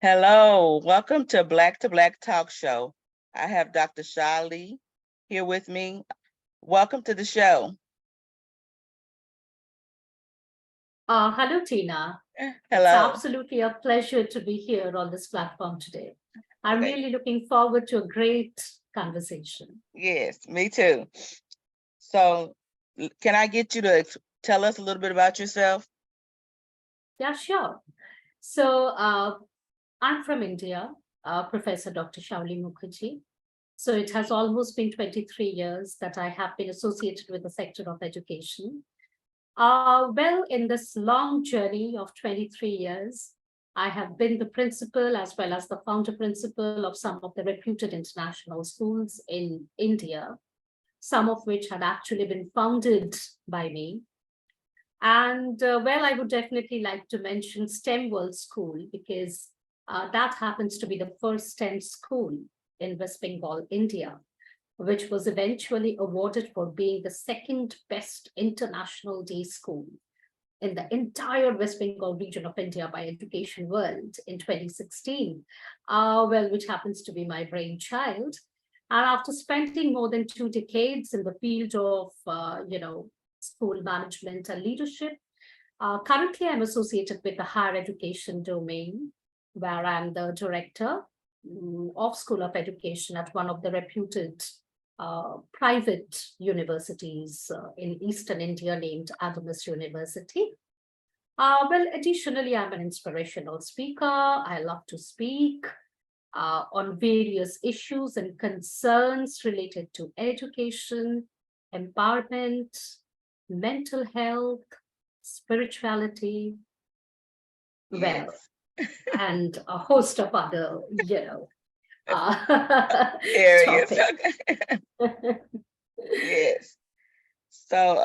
Hello, welcome to Black Talk Show. I have Dr. Shauli here with me. Welcome to the show. Hello, Tina. Hello. It's absolutely a pleasure to be here on this platform today. I'm really looking forward to a great conversation. Yes, me too. So, can I get you to tell us a little bit about yourself? Yeah, sure. So, I'm from India, Professor Dr. Shauli Mukherjee. So it has almost been 23 years that I have been associated with the sector of education. Well, in this long journey of 23 years, I have been the principal as well as the founder principal of some of the reputed international schools in India, some of which had actually been founded by me. And well, I would definitely like to mention STEM World School because that happens to be the first STEM school in West Bengal, India, which was eventually awarded for being the second best international day school in the entire West Bengal region of India by Education World in 2016, well, which happens to be my brainchild. And after spending more than 2 decades in the field of, school management and leadership, currently I'm associated with the higher education domain, where I'm the director of School of Education at one of the reputed private universities in Eastern India named Adamas University. Well, additionally, I'm an inspirational speaker. I love to speak on various issues and concerns related to education, empowerment, mental health, spirituality, well, and a host of other, areas. Yes. So,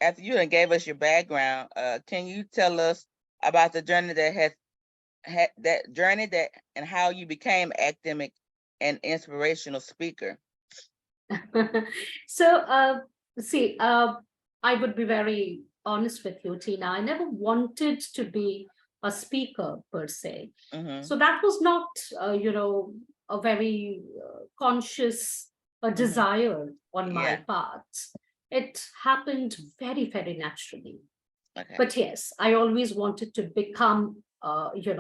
after you done gave us your background, can you tell us about the journey that and how you became academic and inspirational speaker? So, see, I would be very honest with you, Tina. I never wanted to be a speaker per se. So that was not, a very conscious desire on my part. It happened very, very naturally. Okay. But yes, I always wanted to become,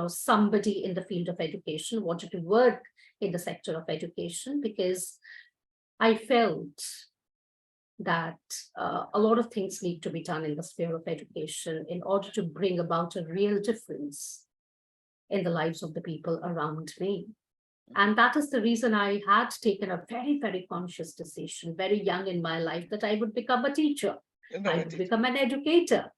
somebody in the field of education, wanted to work in the sector of education because I felt that a lot of things need to be done in the sphere of education in order to bring about a real difference in the lives of the people around me. And that is the reason I had taken a very, very conscious decision, very young in my life, that I would become a teacher. I would become an educator,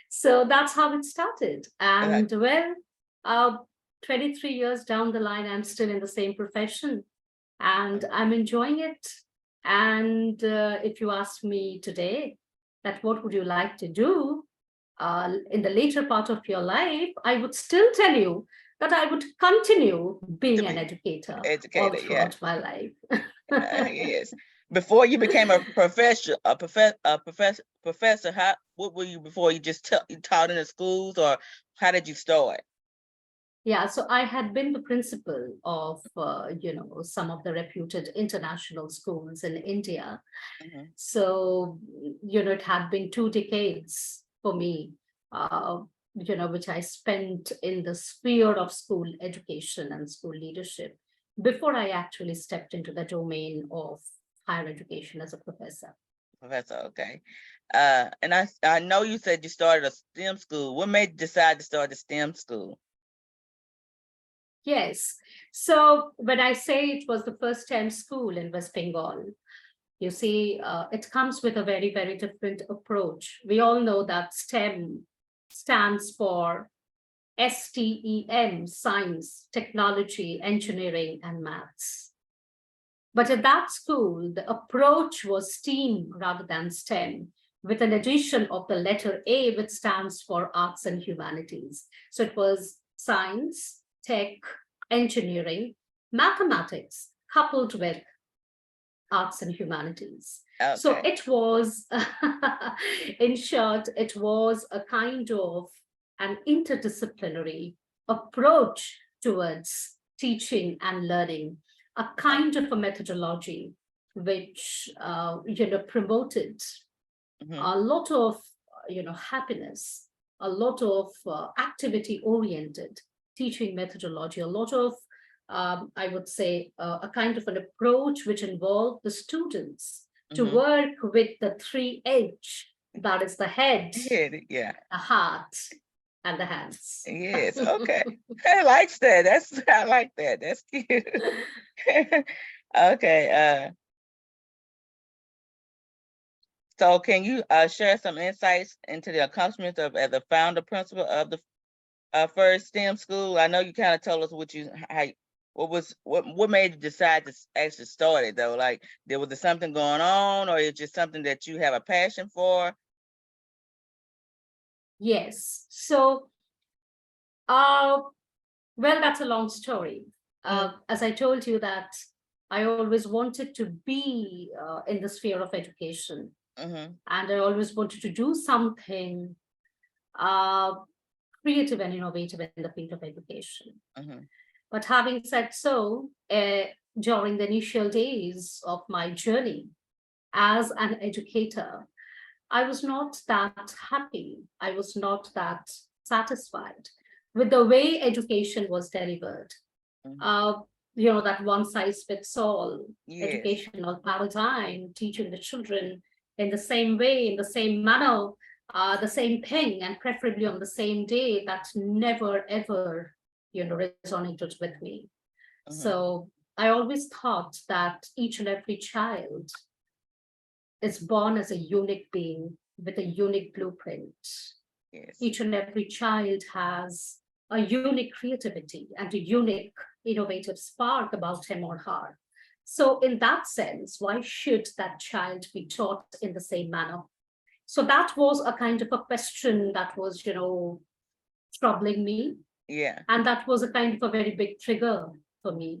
So that's how it started. And well, 23 years down the line, I'm still in the same profession and I'm enjoying it. And if you ask me today that what would you like to do in the later part of your life, I would still tell you that I would continue being an educator all throughout my life. Yes. Before you became a professor, what were you before? You just taught in the schools, or how did you start? Yeah, so I had been the principal of, some of the reputed international schools in India. So, it had been 2 decades for me, which I spent in the sphere of school education and school leadership before I actually stepped into the domain of higher education as a professor. Professor, okay. And I know you said you started a STEM school. What made you decide to start a STEM school? Yes. So when I say it was the first STEM school in West Bengal, you see, it comes with a very, very different approach. We all know that STEM stands for STEM, science, technology, engineering, and maths. But at that school, the approach was STEAM rather than STEM, with an addition of the letter A, which stands for arts and humanities. So it was science, tech, engineering, mathematics, coupled with arts and humanities. Okay. So it was, in short, it was a kind of an interdisciplinary approach towards teaching and learning, a kind of a methodology which promoted a lot of happiness, a lot of activity oriented teaching methodology, a lot of I would say a kind of an approach which involved the students to work with the 3H, that is the head, Yeah. the heart, and the hands. Yes. Okay. I like that. I like that. That's cute. Okay. So can you share some insights into the accomplishments of as a founder principal of the first STEM school? I know you kind of told us what made you decide to actually start it though? Like, was there something going on, or it's just something that you have a passion for? Yes. So, well, that's a long story. As I told you that I always wanted to be in the sphere of education, and I always wanted to do something creative and innovative in the field of education. But having said so, during the initial days of my journey as an educator, I was not that happy. I was not that satisfied with the way education was delivered. That one size fits all educational paradigm, teaching the children in the same way, in the same manner, the same thing, and preferably on the same day, that never ever, resonated with me. So I always thought that each and every child is born as a unique being with a unique blueprint. Each and every child has a unique creativity and a unique innovative spark about him or her. So in that sense, why should that child be taught in the same manner? So that was a kind of a question that was, troubling me. And that was a kind of a very big trigger for me.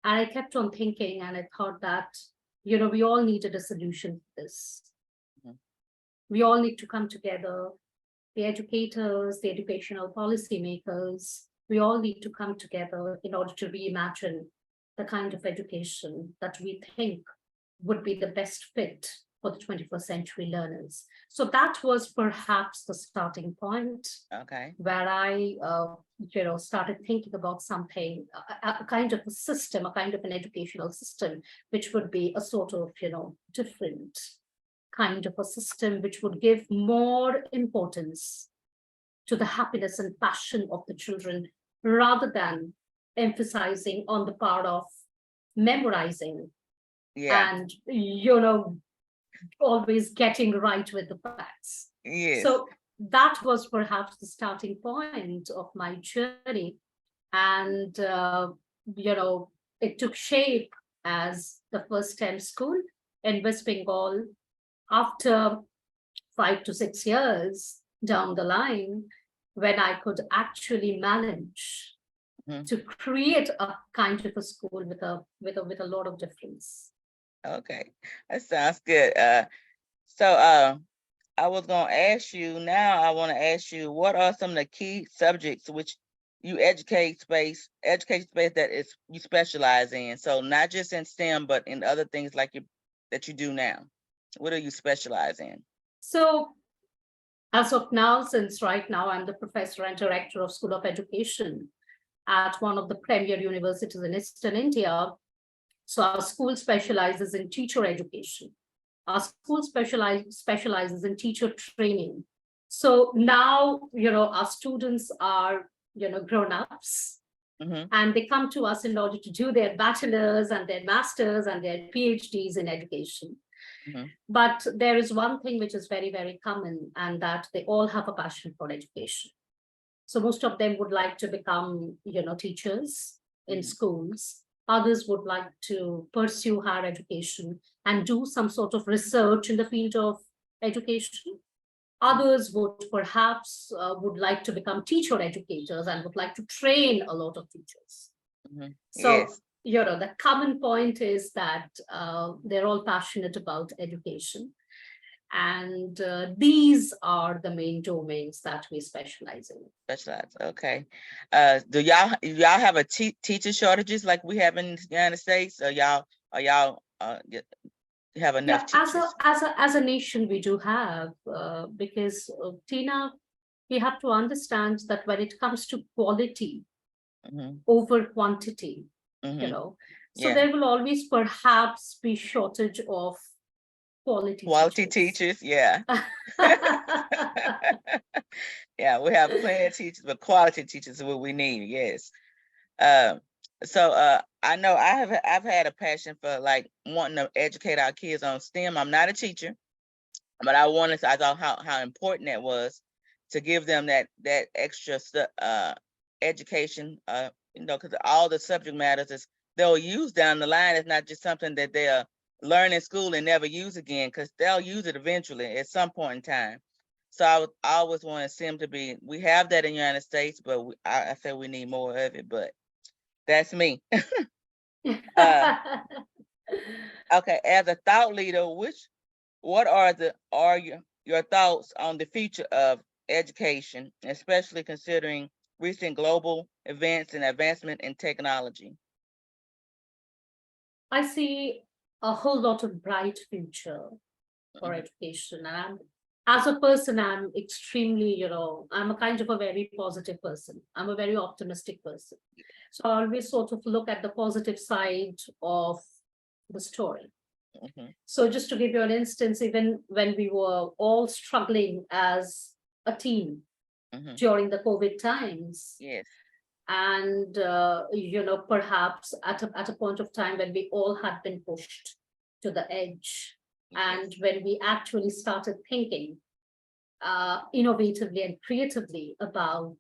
And I kept on thinking, and I thought that, we all needed a solution to this. We all need to come together. The educators, the educational policymakers, we all need to come together in order to reimagine the kind of education that we think would be the best fit for the 21st century learners. So that was perhaps the starting point. Where I, started thinking about something, a kind of a system, a kind of an educational system, which would be a sort of, different kind of a system, which would give more importance to the happiness and passion of the children, rather than emphasizing on the part of memorizing and, always getting right with the facts. So that was perhaps the starting point of my journey. And, it took shape as the first STEM school in West Bengal. After 5 to 6 years down the line, when I could actually manage to create a kind of a school with a lot of difference. Okay, that sounds good. So I was gonna ask you now. I want to ask you, what are some of the key subjects which you educate space that you specialize in? So not just in STEM, but in other things like that you do now. What do you specialize in? So as of now, since right now I'm the professor and director of School of Education at one of the premier universities in Eastern India. So our school specializes in teacher education. Our school specializes in teacher training. So now, our students are, grown-ups, and they come to us in order to do their bachelor's and their master's and their PhDs in education. But there is one thing which is very, very common, and that they all have a passion for education. So most of them would like to become, teachers in schools. Others would like to pursue higher education and do some sort of research in the field of education. Others would perhaps would like to become teacher educators and would like to train a lot of teachers. So, the common point is that they're all passionate about education. And these are the main domains that we specialize in. Specialize. Okay. Do y'all have a teacher shortages like we have in the United States? Or y'all have enough teachers? As a nation, we do have because Tina, we have to understand that when it comes to quality over quantity, so Yeah. there will always perhaps be shortage of quality teachers. Yeah. Yeah, we have plenty of teachers, but quality teachers is what we need. Yes. So I know I've had a passion for like wanting to educate our kids on STEM. I'm not a teacher, but I thought how important that was to give them that extra education, because all the subject matters is they'll use down the line. It's not just something that they'll learn in school and never use again, because they'll use it eventually at some point in time. So I always want to STEM to be, we have that in the United States, but I say we need more of it, but that's me. Okay, as a thought leader, what are your thoughts on the future of education, especially considering recent global events and advancement in technology? I see a whole lot of bright future for education. And as a person, I'm extremely, I'm a kind of a very positive person. I'm a very optimistic person. So I always sort of look at the positive side of the story. So just to give you an instance, even when we were all struggling as a team during the COVID times, Yes. and perhaps at a point of time when we all had been pushed to the edge, and when we actually started thinking innovatively and creatively about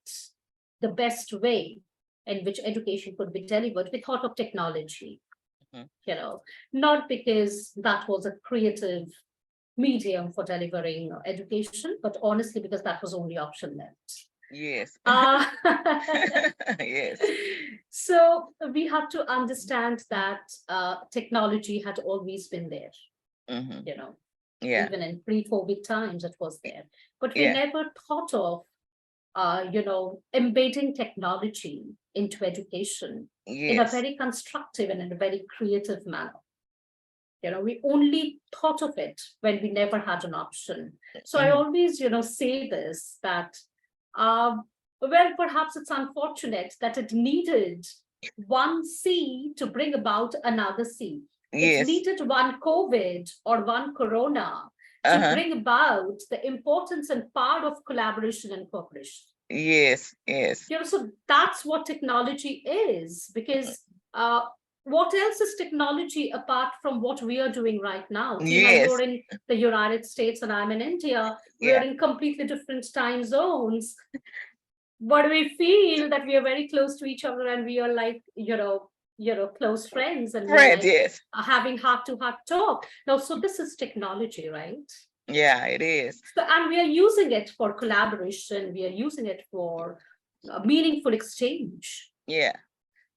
the best way in which education could be delivered, we thought of technology. Not because that was a creative medium for delivering education, but honestly because that was only option left. Yes. Yes. So we have to understand that technology had always been there. Yeah. Even in pre-COVID times, it was there. But we never thought of, embedding technology into education in a very constructive and in a very creative manner. We only thought of it when we never had an option. So I always, say this, that, well, perhaps it's unfortunate that it needed one C to bring about another C. It needed one COVID or one Corona to bring about the importance and power of collaboration and cooperation. Yes. So that's what technology is, because what else is technology apart from what we are doing right now? Tina, you're in the United States and I'm in India. We're in completely different time zones. But we feel that we are very close to each other and we are like, close friends, and we're like having heart-to-heart talk. Now, so this is technology, right? Yeah, it is. So, and we are using it for collaboration. We are using it for meaningful exchange. Yeah.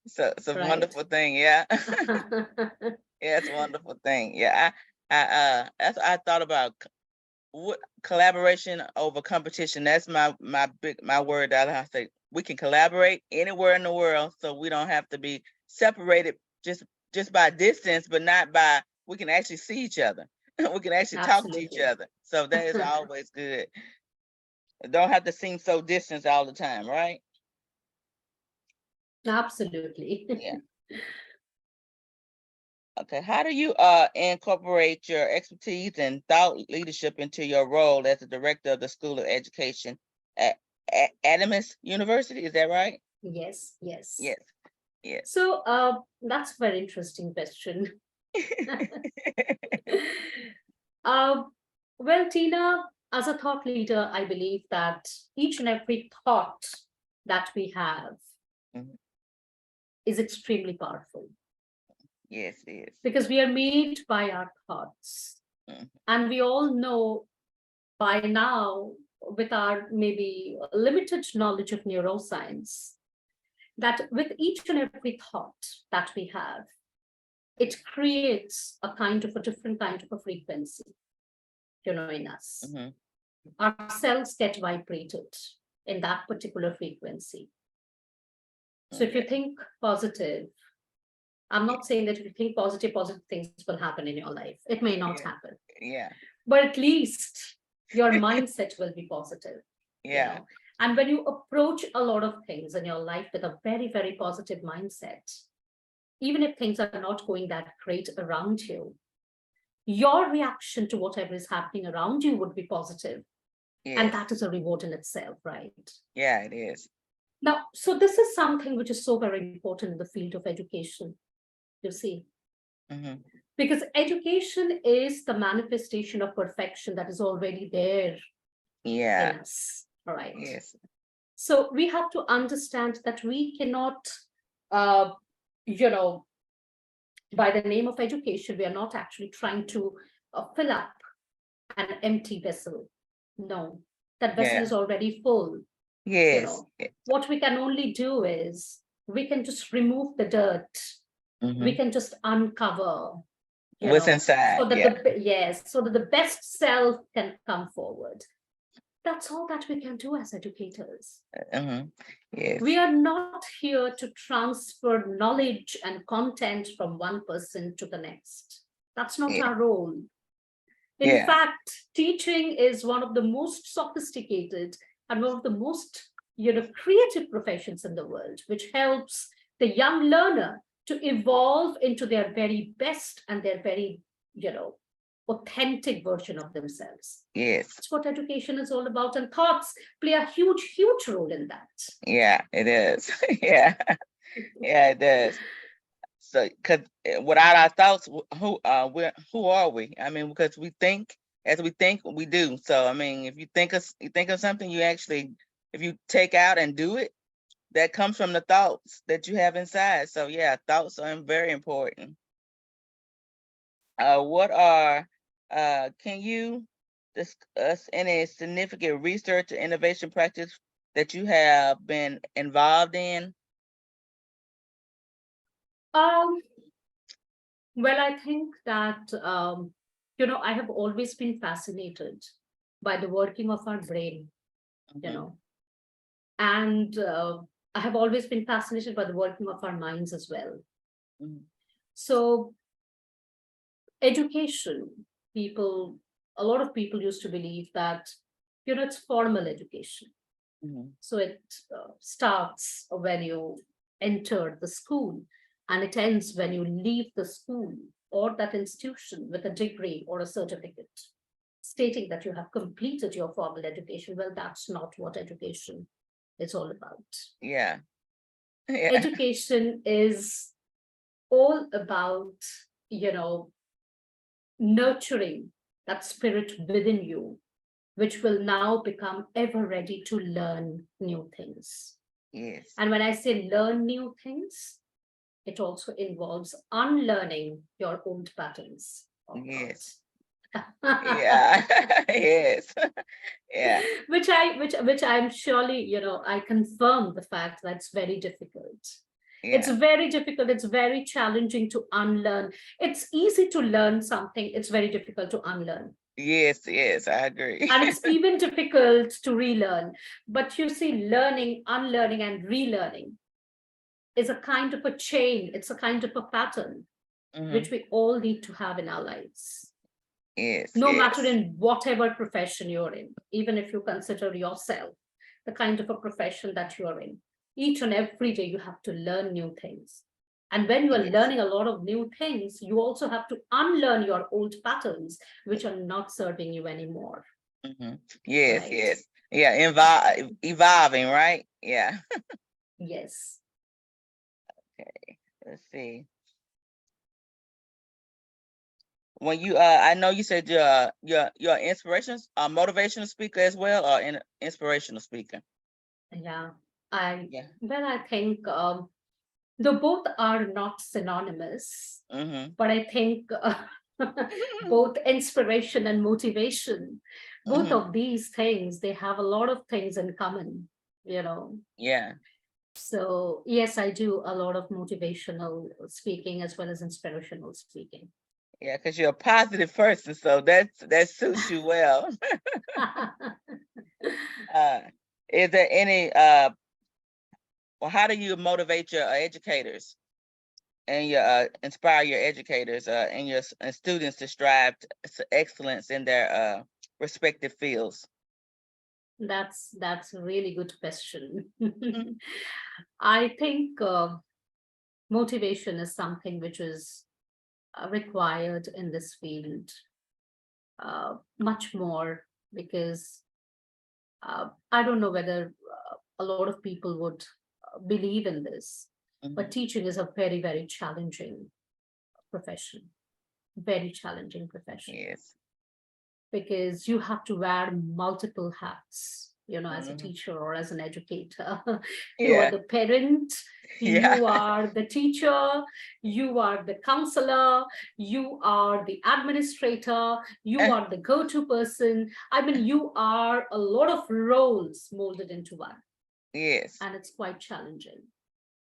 So it's a wonderful thing. Yeah. Yeah, it's a wonderful thing. Yeah. I thought about collaboration over competition. That's my word that I say. We can collaborate anywhere in the world, so we don't have to be separated just by distance, but not by, we can actually see each other. We can actually talk to each other. So that is always good. It don't have to seem so distant all the time, right? Absolutely. Yeah. Okay. How do you incorporate your expertise and thought leadership into your role as the director of the School of Education at Adamas University? Is that right? Yes. So that's a very interesting question. Well, Tina, as a thought leader, I believe that each and every thought that we have is extremely powerful. Yes, it is. Because we are made by our thoughts. And we all know by now, with our maybe limited knowledge of neuroscience, that with each and every thought that we have, it creates a different kind of a frequency. in us. Mm-hmm. Our cells get vibrated in that particular frequency. So if you think positive, I'm not saying that if you think positive things will happen in your life. It may not happen. Yeah. But at least your mindset will be positive. Yeah. And when you approach a lot of things in your life with a very, very positive mindset, even if things are not going that great around you, your reaction to whatever is happening around you would be positive. Yes. And that is a reward in itself, right? Yeah, it is. Now, so this is something which is so very important in the field of education, you see. Mm-hmm. Because education is the manifestation of perfection that is already there in us, all right? Yes. So we have to understand that we cannot, by the name of education, we are not actually trying to fill up an empty vessel. No, that vessel is already full. Yes. What we can only do is we can just remove the dirt. Mm-hmm. We can just uncover what's inside. so that so that the best self can come forward. That's all that we can do as educators. Mm-hmm. Yes. We are not here to transfer knowledge and content from one person to the next. That's not our role. In fact, teaching is one of the most sophisticated and one of the most creative professions in the world, which helps the young learner to evolve into their very best and their very authentic version of themselves. Yes. That's what education is all about, and thoughts play a huge role in that. Yeah, it is. Yeah, it does. So, because without our thoughts, who are we? I mean, because we think as we think, we do. So, I mean, if you think of something, you actually, if you take out and do it, that comes from the thoughts that you have inside. So, yeah, thoughts are very important. Can you discuss any significant research or innovation practice that you have been involved in? Well, I think that, I have always been fascinated by the working of our brain, and I have always been fascinated by the working of our minds as well. Mm-hmm. So, education, a lot of people used to believe that, it's formal education. Mm-hmm. So it starts when you enter the school and it ends when you leave the school or that institution with a degree or a certificate stating that you have completed your formal education. Well, that's not what education is all about. Yeah. Education is all about, nurturing that spirit within you, which will now become ever ready to learn new things. Yes. And when I say learn new things, it also involves unlearning your old patterns. Yes. Yeah. Yes. Yeah. Which I'm surely, I confirm the fact that's very difficult. Yeah. It's very difficult. It's very challenging to unlearn. It's easy to learn something. It's very difficult to unlearn. Yes, I agree. And it's even difficult to relearn. But you see, learning, unlearning, and relearning is a kind of a chain. It's a kind of a pattern, which we all need to have in our lives. Yes. No matter in whatever profession you're in, even if you consider yourself the kind of a profession that you're in, each and every day you have to learn new things. And when you are learning a lot of new things, you also have to unlearn your old patterns, which are not serving you anymore. Mm-hmm. Yes, right? Yes. Yeah, evolving, right? Yeah. Yes. Okay, let's see. When you, I know you said you're inspirational, motivational speaker as well, or an inspirational speaker. Yeah, I think though both are not synonymous, but I think both inspiration and motivation, both of these things, they have a lot of things in common, Yeah. So yes, I do a lot of motivational speaking as well as inspirational speaking. Yeah, because you're a positive person, so that suits you well. Uh, is there any well, how do you motivate your educators and your inspire your educators and your and students to strive to excellence in their respective fields? That's a really good question. Mhm. I think motivation is something which is required in this field much more, because I don't know whether a lot of people would believe in this, but Mhm. teaching is a very, very challenging profession, very challenging profession, Yes. because you have to wear multiple hats, as a Mhm. teacher or as an educator. You are Yeah. the parent, Yeah. you are the teacher, you are the counselor, you are the administrator, you are the go-to person. I mean, you are a lot of roles molded into one, Yes. and it's quite challenging.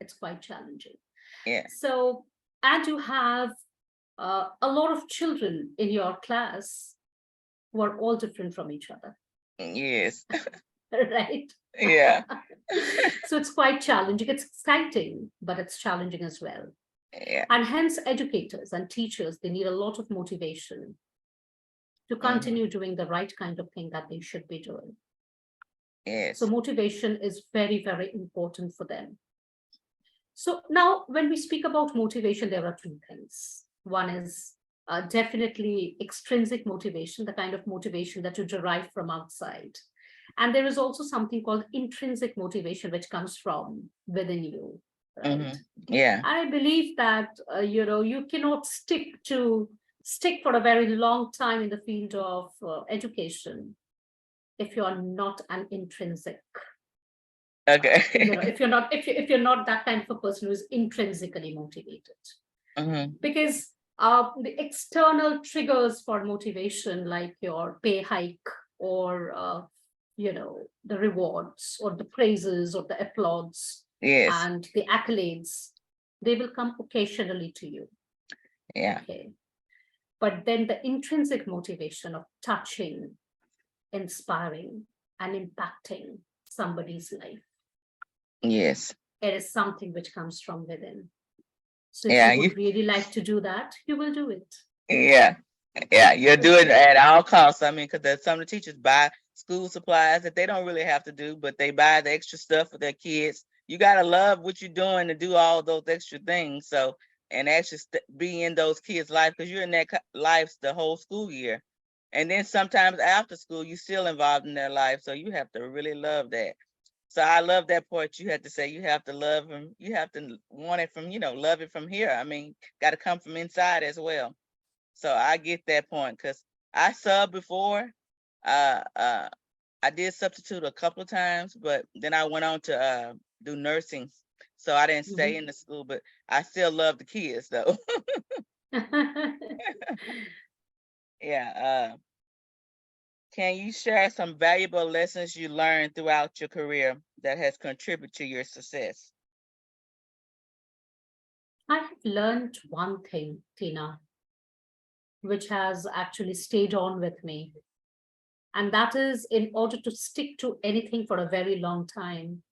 It's quite challenging. Yeah. So, and you have a lot of children in your class who are all different from each other, Yes. right? Yeah. So it's quite challenging. It's exciting, but it's challenging as well. Yeah. And hence, educators and teachers, they need a lot of motivation to Mhm. continue doing the right kind of thing that they should be doing. So Yes. motivation is very, very important for them. So now, when we speak about motivation, there are two things. One is definitely extrinsic motivation, the kind of motivation that you derive from outside. And there is also something called intrinsic motivation, which comes from within you, right? Mhm. Yeah. I believe that you cannot stick for a very long time in the field of education if you are not an intrinsic Okay. if you're not that kind of a person who is intrinsically motivated, Mhm. because the external triggers for motivation, like your pay hike or the rewards or the praises or the applauds Yes. and the accolades, they will come occasionally to you. Yeah. Okay, but then the intrinsic motivation of touching, inspiring, and impacting somebody's life, Yes. it is something which comes from within. So if you Yeah. would really like to do that, you will do it. Yeah. Yeah. You're doing it at all costs. I mean, because some of the teachers buy school supplies that they don't really have to do, but they buy the extra stuff for their kids. You gotta love what you're doing to do all those extra things. So, and actually be in those kids' life, because you're in their lives the whole school year, and then sometimes after school you're still involved in their life. So you have to really love that. So I love that part you had to say. You have to love them. You have to want it from, love it from here. I mean, got to come from inside as well. So I get that point, because I subbed before. Uh, uh, I did substitute a couple of times, but then I went on to do nursing. So I didn't stay in Mhm. the school, but I still love the kids though. Yeah. Can you share some valuable lessons you learned throughout your career that has contributed to your success? I have learned one thing, Tina, which has actually stayed on with me. And that is, in order to stick to anything for a very long time,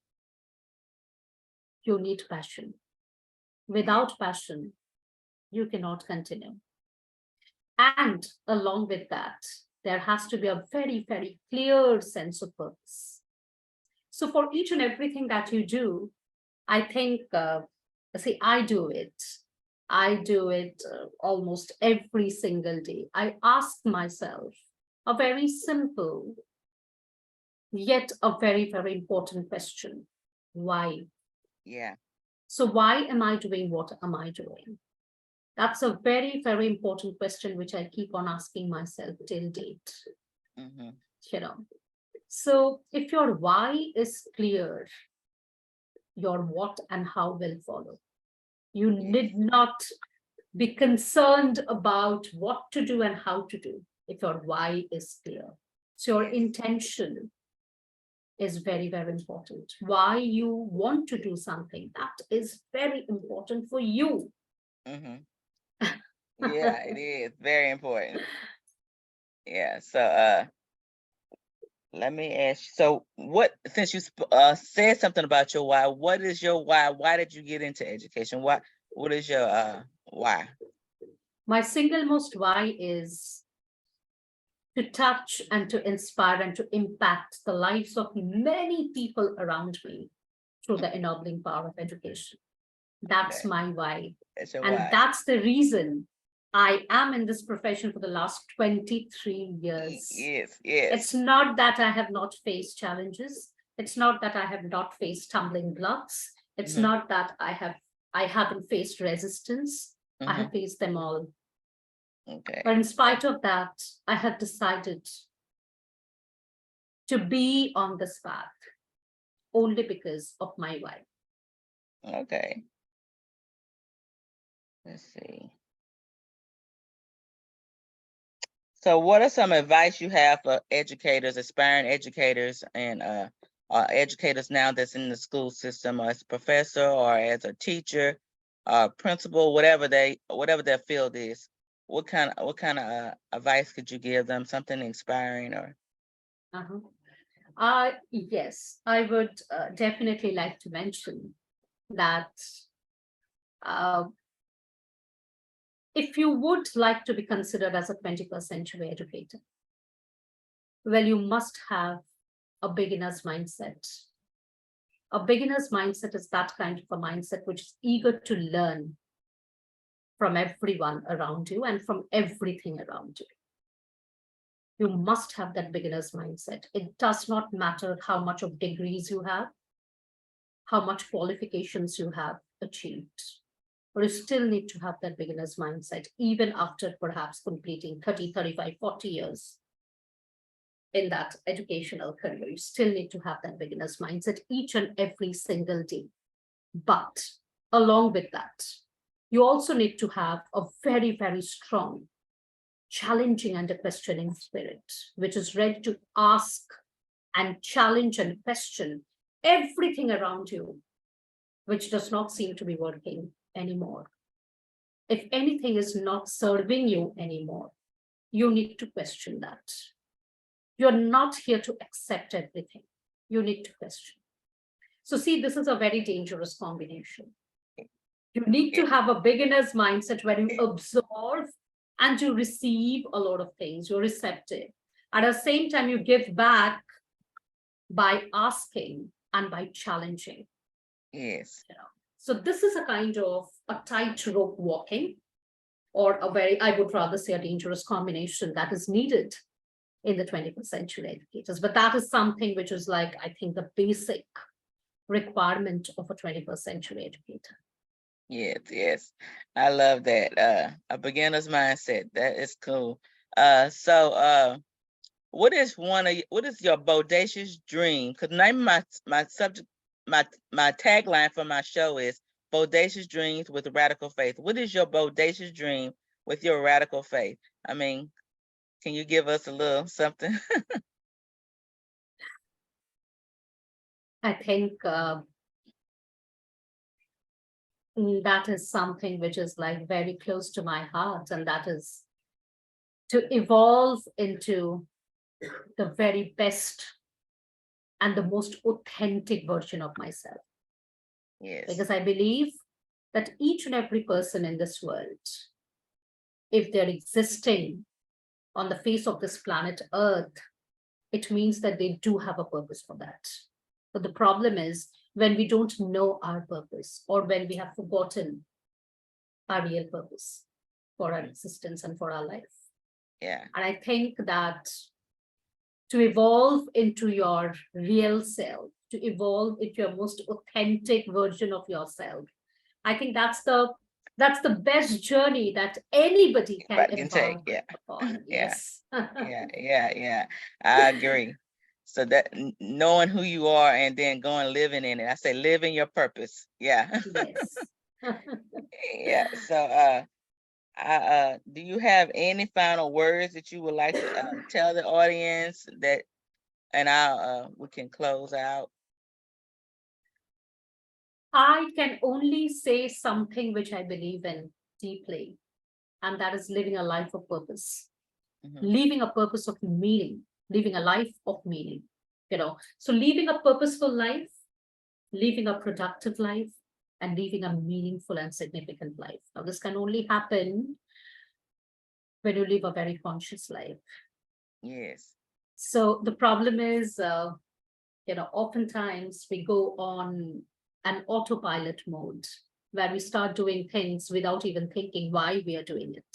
you need passion. Yeah. Without passion, you cannot continue. And along with that, there has to be a very, very clear sense of purpose. So for each and everything that you do, I think, see, I do it. I do it almost every single day. I ask myself a very simple, yet a very, very important question. Why? Yeah. So why am I doing what am I doing? That's a very, very important question, which I keep on asking myself till date. Mm-hmm. You know. So if your why is clear, your what and how will follow. You Yes. need not be concerned about what to do and how to do if your why is clear. So your Yes. intention is very, very important. Why you want to do something, that is very important for you. Mm-hmm. Yeah, it is very important. Yeah. So let me ask you. So what, since you said something about your why, what is your why? Why did you get into education? What is your why? My single most why is to touch and to inspire and to impact the lives of many people around me through the ennobling power of education. That's Okay, my why. that's your And why. that's the reason I am in this profession for the last 23 years. Yes, yes. It's not that I have not faced challenges. It's not that I have not faced stumbling blocks. It's Hmm. not that I haven't faced resistance. I Hmm. have faced them all. But Okay. in spite of that, I have decided to be on this path only because of my why. Okay. Let's see. So what are some advice you have for educators, aspiring educators, and educators now that's in the school system, or as a professor or as a teacher, principal, whatever their field is? What kind of advice could you give them? Something inspiring or Uh-huh. Yes, I would definitely like to mention that uh, if you would like to be considered as a 21st century educator, well, you must have a beginner's mindset. A beginner's mindset is that kind of a mindset which is eager to learn from everyone around you and from everything around you. You must have that beginner's mindset. It does not matter how much of degrees you have, how much qualifications you have achieved, but you still need to have that beginner's mindset, even after perhaps completing 30, 35, 40 years in that educational career. You still need to have that beginner's mindset each and every single day. But along with that, you also need to have a very, very strong, challenging and a questioning spirit, which is ready to ask and challenge and question everything around you, which does not seem to be working anymore. If anything is not serving you anymore, you need to question that. You're not here to accept everything. You need to question. So, see, this is a very dangerous combination. You need yeah, to have a beginner's mindset where you absorb and you receive a lot of things. You're receptive. At the same time, you give back by asking and by challenging. yes, So this is a kind of a tightrope walking, or a very, I would rather say, a dangerous combination that is needed in the 21st century educators. But that is something which is like, I think, the basic requirement of a 21st century educator. yes, yes. I love that. A beginner's mindset. That is cool. So what is your bodacious dream? Because name my subject, my tagline for my show is bodacious dreams with radical faith. What is your bodacious dream with your radical faith? I mean, can you give us a little something? I think that is something which is like very close to my heart, and that is to evolve into the very best and the most authentic version of myself. Yes. Because I believe that each and every person in this world, if they're existing on the face of this planet Earth, it means that they do have a purpose for that. But the problem is when we don't know our purpose, or when we have forgotten our real purpose for our existence and for our life. Yeah. And I think that to evolve into your real self, to evolve into your most authentic version of yourself, I think that's the best journey that anybody can Everybody can take. embark Yeah. upon. Yeah. Yes. Yeah. Yeah. Yeah. I agree. So that knowing who you are and then going living in it. I say live in your purpose. Yeah. Yes. Yeah. So do you have any final words that you would like to tell the audience that, and we can close out? I can only say something which I believe in deeply, and that is living a life of purpose, Mhm. living a purpose of meaning, living a life of meaning, So living a purposeful life, living a productive life, and living a meaningful and significant life. Now, this can only happen when you live a very conscious life. Yes. So the problem is, oftentimes we go on an autopilot mode where we start doing things without even thinking why we are doing it.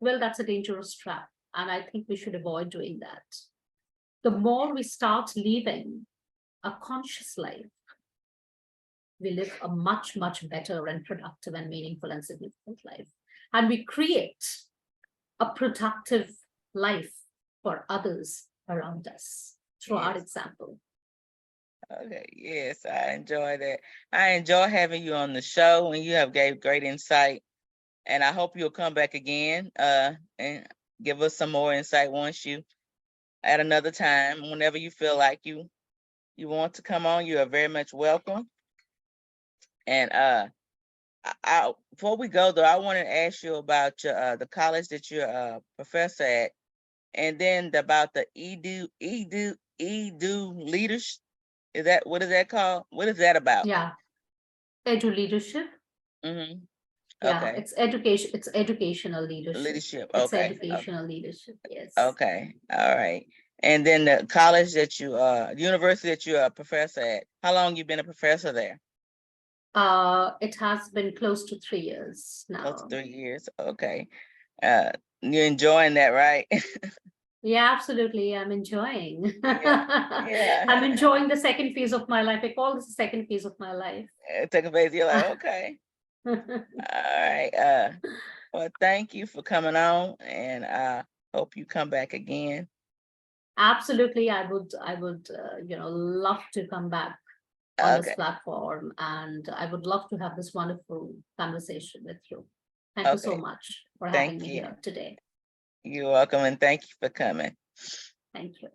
Well, that's a dangerous trap, and I think we should avoid doing that. The more we start living a conscious life, we live a much, much better and productive and meaningful and significant life. And we create a productive life for others around us through our Yes. example. Okay. Yes, I enjoy that. I enjoy having you on the show, and you have gave great insight. And I hope you'll come back again and give us some more insight once you at another time. Whenever you feel like you want to come on, you are very much welcome. And before we go though, I want to ask you about your the college that you're a professor at, and then about the edu leaders. Is that what is that called? What is that about? Yeah, edu leadership. Mm-hmm. Yeah, Okay. it's education. It's educational leadership. Leadership. It's Okay. educational leadership. Yes. Okay. All right. And then the college that you university that you're a professor at. How long you been a professor there? It has been close to 3 years Close to now. 3 years. Okay. Uh, you're enjoying that, right? Yeah, absolutely. I'm enjoying. Yeah. I'm Yeah. enjoying the second phase of my life. I call this the second phase of my life. Take a phase. You're like, okay. All right. Well, thank you for coming on, and I hope you come back again. Absolutely, I would, love to come back on this Okay. platform, and I would love to have this wonderful conversation with you. Thank you so Okay. much for having Thank me you. here today. You're welcome, and thank you for coming. Thank you.